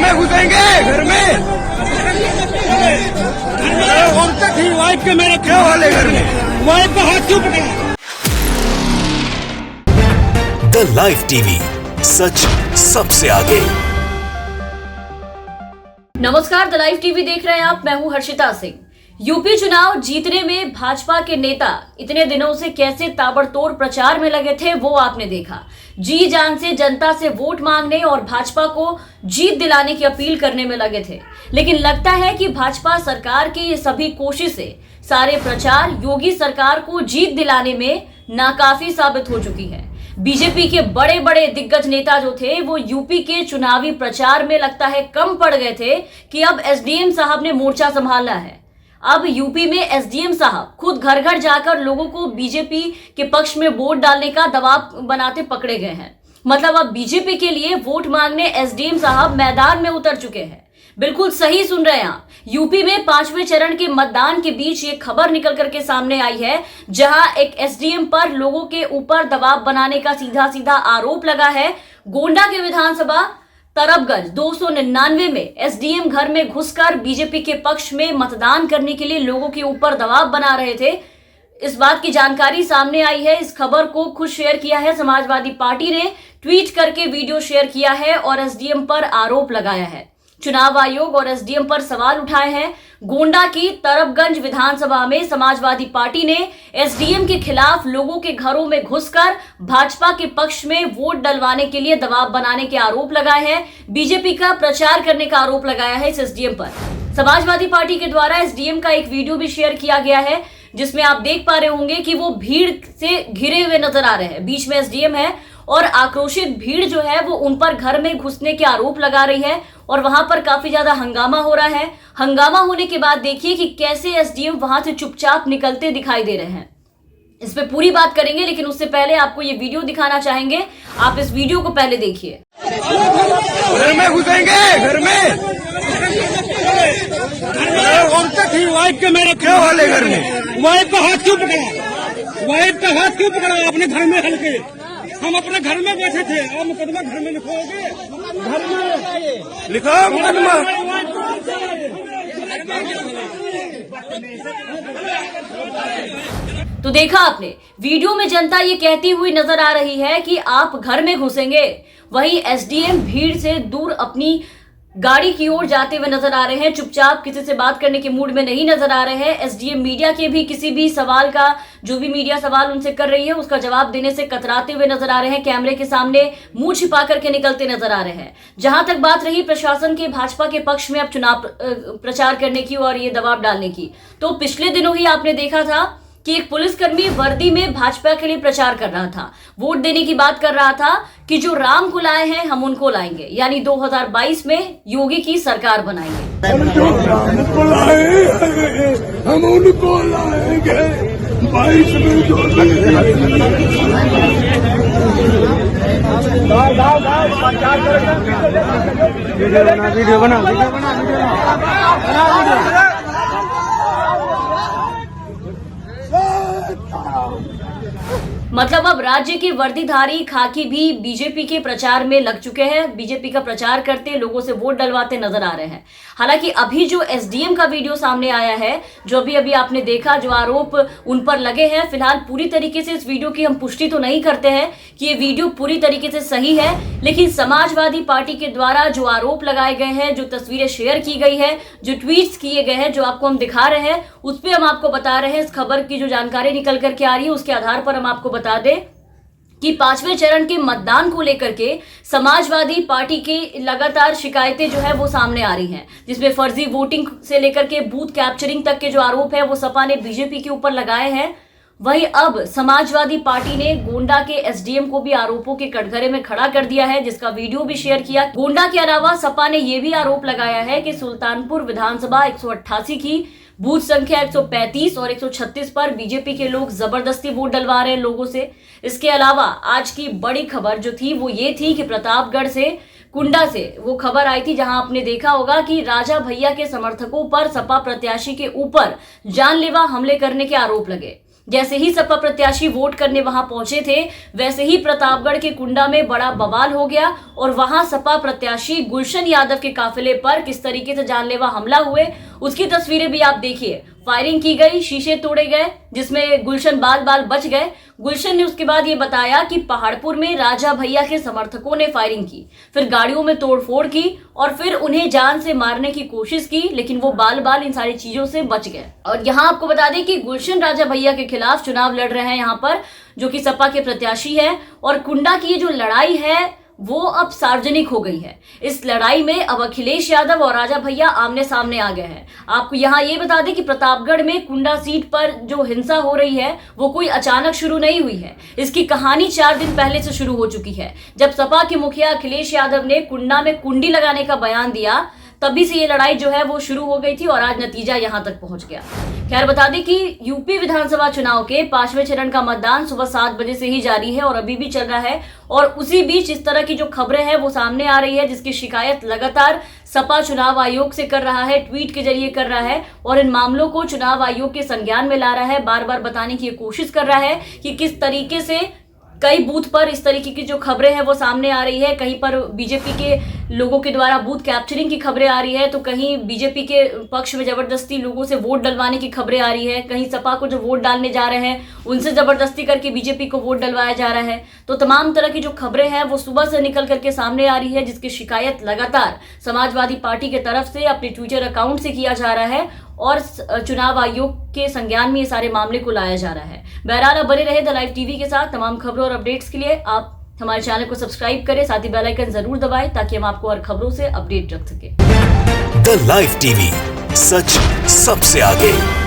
में घुसेंगे, घर में औरतें थी, वाइफ के मेरे क्या वाले घर में वाइफ का हाथ क्यों पकड़ा? द लाइव टीवी, सच सबसे आगे। नमस्कार, द लाइव टीवी देख रहे हैं आप। मैं हूं हर्षिता सिंह। यूपी चुनाव जीतने में भाजपा के नेता इतने दिनों से कैसे ताबड़तोड़ प्रचार में लगे थे वो आपने देखा। जी जान से जनता से वोट मांगने और भाजपा को जीत दिलाने की अपील करने में लगे थे। लेकिन लगता है कि भाजपा सरकार की ये सभी कोशिशें, सारे प्रचार योगी सरकार को जीत दिलाने में नाकाफी साबित हो चुकी है। बीजेपी के बड़े बड़े दिग्गज नेता जो थे वो यूपी के चुनावी प्रचार में लगता है कम पड़ गए थे कि अब एसडीएम साहब ने मोर्चा संभालना है। अब यूपी में एसडीएम साहब खुद घर घर जाकर लोगों को बीजेपी के पक्ष में वोट डालने का दबाव बनाते पकड़े गए हैं। मतलब अब बीजेपी के लिए वोट मांगने एसडीएम साहब मैदान में उतर चुके हैं। बिल्कुल सही सुन रहे हैं आप। यूपी में 5वें चरण के मतदान के बीच ये खबर निकल करके सामने आई है, जहां एक एसडीएम पर लोगों के ऊपर दबाव बनाने का सीधा सीधा आरोप लगा है। गोंडा के विधानसभा तरबगंज 299 में एसडीएम घर में घुसकर बीजेपी के पक्ष में मतदान करने के लिए लोगों के ऊपर दबाव बना रहे थे। इस बात की जानकारी सामने आई है। इस खबर को खुद शेयर किया है समाजवादी पार्टी ने, ट्वीट करके वीडियो शेयर किया है और एसडीएम पर आरोप लगाया है। चुनाव आयोग और एसडीएम पर सवाल उठाए हैं। गोंडा की तरबगंज विधानसभा में समाजवादी पार्टी ने एसडीएम के खिलाफ लोगों के घरों में घुसकर भाजपा के पक्ष में वोट डलवाने के लिए दबाव बनाने के आरोप लगाए हैं। बीजेपी का प्रचार करने का आरोप लगाया है इस एसडीएम पर। समाजवादी पार्टी के द्वारा एसडीएम का एक वीडियो भी शेयर किया गया है, जिसमें आप देख पा रहे होंगे कि वो भीड़ से घिरे हुए नजर आ रहे हैं। बीच में एसडीएम है और आक्रोशित भीड़ जो है वो उन पर घर में घुसने के आरोप लगा रही है और वहां पर काफी ज्यादा हंगामा हो रहा है। हंगामा होने के बाद देखिए कि कैसे एसडीएम वहां से चुपचाप निकलते दिखाई दे रहे हैं। इस पे पूरी बात करेंगे, लेकिन उससे पहले आपको ये वीडियो दिखाना चाहेंगे। आप इस वीडियो को पहले देखिए। घर में घुसेंगे, घर में औरतें थी, वाइफ के मेरे क्या वाले घर में वाइफ का हाथ क्यों पकड़ा? वाइफ का हाथ क्यों पकड़ा आपने घर में हल्के? हम अपने घर में बैठे थे। आप मुकदमा घर में लिखोगे? घर में लिखो मुकदमा। तो देखा आपने, वीडियो में जनता ये कहती हुई नजर आ रही है कि आप घर में घुसेंगे। वहीं एसडीएम भीड़ से दूर अपनी गाड़ी की ओर जाते हुए नजर आ रहे हैं। चुपचाप किसी से बात करने के मूड में नहीं नजर आ रहे हैं। एसडीएम मीडिया के भी किसी भी सवाल का, जो भी मीडिया सवाल उनसे कर रही है उसका जवाब देने से कतराते हुए नजर आ रहे हैं। कैमरे के सामने मुंह छिपा करके निकलते नजर आ रहे हैं। जहां तक बात रही प्रशासन के भाजपा के पक्ष में अब चुनाव प्रचार करने की और ये दबाव डालने की, तो पिछले दिनों ही आपने देखा था कि एक पुलिसकर्मी वर्दी में भाजपा के लिए प्रचार कर रहा था, वोट देने की बात कर रहा था कि जो राम को लाए हैं हम उनको लाएंगे, यानी 2022 में योगी की सरकार बनाएंगे। हम उनको लाएंगे 22 में जो वीडियो बना मतलब अब राज्य के वर्दीधारी खाकी भी बीजेपी के प्रचार में लग चुके हैं। बीजेपी का प्रचार करते, लोगों से वोट डलवाते नजर आ रहे हैं। हालांकि अभी जो एसडीएम का वीडियो सामने आया है, जो अभी आपने देखा, जो आरोप उन पर लगे हैं, फिलहाल पूरी तरीके से इस वीडियो की हम पुष्टि तो नहीं करते हैं कि ये वीडियो पूरी तरीके से सही है, लेकिन समाजवादी पार्टी के द्वारा जो आरोप लगाए गए हैं, जो तस्वीरें शेयर की गई है, जो ट्वीट्स किए गए हैं, जो आपको हम दिखा रहे हैं, उस पर हम आपको बता रहे हैं। इस खबर की जो जानकारी निकल करके आ रही है उसके आधार पर हम आपको बता दें कि 5वें चरण के मतदान को लेकर के समाजवादी पार्टी की लगातार शिकायतें जो है वो सामने आ रही हैं, जिसमें फर्जी वोटिंग से लेकर के बूथ कैप्चरिंग तक के जो आरोप है वो सपा ने बीजेपी के ऊपर लगाए हैं। वहीं अब समाजवादी पार्टी ने गोंडा के एसडीएम को भी आरोपों के कटघरे में खड़ा कर दिया है, जिसका वीडियो भी शेयर किया। गोंडा के अलावा सपा ने यह भी आरोप लगाया है कि सुल्तानपुर विधानसभा 188 की बूथ संख्या 135 और 136 पर बीजेपी के लोग जबरदस्ती वोट डलवा रहे हैं लोगों से। इसके अलावा आज की बड़ी खबर जो थी वो ये थी कि प्रतापगढ़ से, कुंडा से वो खबर आई थी, जहां आपने देखा होगा कि राजा भैया के समर्थकों पर सपा प्रत्याशी के ऊपर जानलेवा हमले करने के आरोप लगे। जैसे ही सपा प्रत्याशी वोट करने वहां पहुंचे थे, वैसे ही प्रतापगढ़ के कुंडा में बड़ा बवाल हो गया और वहां सपा प्रत्याशी गुलशन यादव के काफिले पर किस तरीके से जानलेवा हमला हुए, उसकी तस्वीरें भी आप देखिए। फायरिंग की गई, शीशे तोड़े गए, जिसमें गुलशन बाल बाल बच गए। गुलशन ने उसके बाद ये बताया कि पहाड़पुर में राजा भैया के समर्थकों ने फायरिंग की, फिर गाड़ियों में तोड़फोड़ की और फिर उन्हें जान से मारने की कोशिश की, लेकिन वो बाल बाल इन सारी चीजों से बच गए। और यहाँ आपको बता दें कि गुलशन राजा भैया के खिलाफ चुनाव लड़ रहे हैं यहाँ पर, जो कि सपा के प्रत्याशी है। और कुंडा की ये जो लड़ाई है वो अब सार्वजनिक हो गई है। इस लड़ाई में अब अखिलेश यादव और राजा भैया आमने सामने आ गए हैं। आपको यहाँ ये बता दें कि प्रतापगढ़ में कुंडा सीट पर जो हिंसा हो रही है वो कोई अचानक शुरू नहीं हुई है। इसकी कहानी 4 दिन पहले से शुरू हो चुकी है, जब सपा के मुखिया अखिलेश यादव ने कुंडा में कुंडी लगाने का बयान दिया, तभी से ये लड़ाई जो है वो शुरू हो गई थी और आज नतीजा यहाँ तक पहुंच गया। खैर बता दें कि यूपी विधानसभा चुनाव के 5वें चरण का मतदान सुबह 7 बजे से ही जारी है और अभी भी चल रहा है। और उसी बीच इस तरह की जो खबरें हैं वो सामने आ रही है, जिसकी शिकायत लगातार सपा चुनाव आयोग से कर रहा है, ट्वीट के जरिए कर रहा है और इन मामलों को चुनाव आयोग के संज्ञान में ला रहा है। बार बार बताने की कोशिश कर रहा है कि किस तरीके से कई बूथ पर इस तरीके की जो खबरें हैं वो सामने आ रही है। कहीं पर बीजेपी के लोगों के द्वारा बूथ कैप्चरिंग की खबरें आ रही है, तो कहीं बीजेपी के पक्ष में जबरदस्ती लोगों से वोट डलवाने की खबरें आ रही है, कहीं सपा को जो वोट डालने जा रहे हैं उनसे जबरदस्ती करके बीजेपी को वोट डलवाया जा रहा है। तो तमाम तरह की जो खबरें हैं वो सुबह से निकल करके सामने आ रही है, जिसकी शिकायत लगातार समाजवादी पार्टी के तरफ से अपने ट्विटर अकाउंट से किया जा रहा है और चुनाव आयोग के संज्ञान में ये सारे मामले को लाया जा रहा है। बहरहाल आप बने रहे द लाइव टीवी के साथ। तमाम खबरों और अपडेट्स के लिए आप हमारे चैनल को सब्सक्राइब करें, साथ ही बेल आइकन जरूर दबाएं ताकि हम आपको हर खबरों से अपडेट रख सकें। द लाइव टीवी, सच सबसे आगे।